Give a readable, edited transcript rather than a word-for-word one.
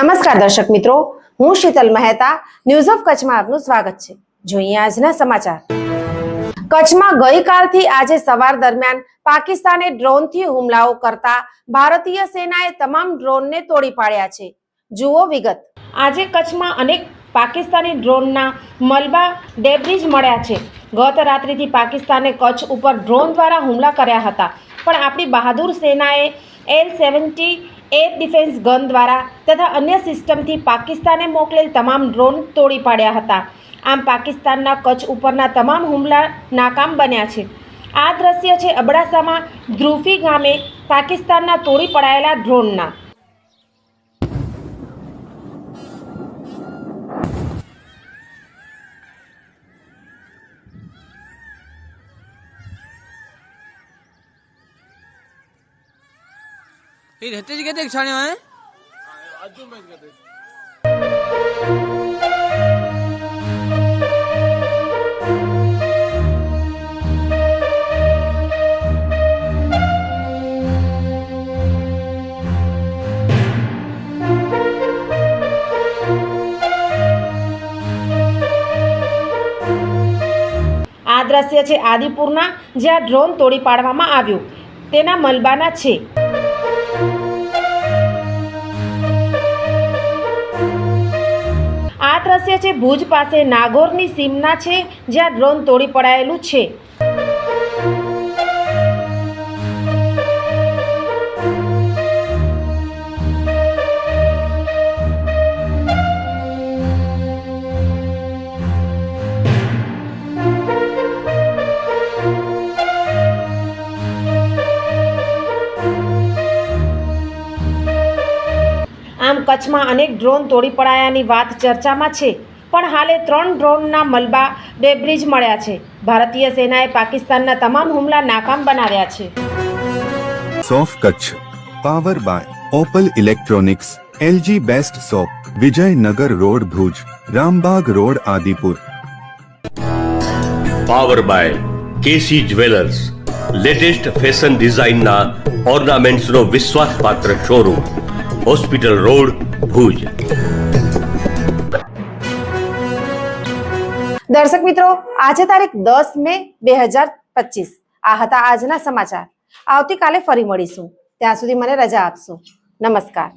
નમસ્કાર દર્શક મિત્રો, હું શીતલ મહેતા ન્યૂઝ ઓફ કચ્છમાં આપનું સ્વાગત છે। જોઈએ આજના સમાચાર। કચ્છમાં ગઈકાલથી આજે સવાર દરમિયાન પાકિસ્તાને ડ્રોનથી હુમલાઓ કરતા ભારતીય સેનાએ તમામ ડ્રોનને તોડી પાડ્યા છે। જુઓ વિગત। આજે કચ્છમાં અનેક પાકિસ્તાની ડ્રોનના મલબા ડેબ્રીજ મળ્યા છે। ગત રાત્રિથી પાકિસ્તાને કચ્છ ઉપર ડ્રોન દ્વારા હુમલા કર્યા હતા, પણ આપણી બહાદુર સેનાએ L-70 એર ડિફેન્સ ગન દ્વારા તથા અન્ય સિસ્ટમથી પાકિસ્તાને મોકલેલ તમામ ડ્રોન તોડી પાડ્યા હતા। આમ પાકિસ્તાનના કચ્છ ઉપરના તમામ હુમલા નાકામ બન્યા છે। આ દ્રશ્ય છે અબડાસામાં ધ્રુફી ગામે પાકિસ્તાનના તોડી પડાયેલા ડ્રોનના। ये रहते जी कहते छाने हैं आजू में कहते આ દ્રશ્ય છે આદિપુરના, જ્યાં ડ્રોન તોડી પાડવામાં આવ્યું તેના મલબાના છે। આ દ્રશ્ય છે ભુજ પાસે નાગોરની સીમના છે, જ્યાં ડ્રોન તોડી પડાયેલું છે। આમ કચ્છમાં અનેક ડ્રોન તોડી પડાયાની વાત ચર્ચામાં છે, પણ હાલે 3 ડ્રોનના મલબા ડેબ્રીજ મળ્યા છે। ભારતીય સેનાએ પાકિસ્તાનના તમામ હુમલા નાકામ બનાવ્યા છે। સોફ Kutch power by Opal electronics, LG best shop, Vijaynagar road Bhuj, Rambagh road Adipur. Power by KC jewellers, latest fashion ડિઝાઇનના ઓર્નામેન્ટ્સનો વિશ્વાસપાત્ર શોરૂમ, હોસ્પિટલ રોડ ભુજ। દર્શક મિત્રો, આજે તારીખ 10 મે 2025 આ હતા આજના સમાચાર। આવતીકાલે ફરી મળીશું, ત્યાં સુધી મને રજા આપશો। નમસ્કાર।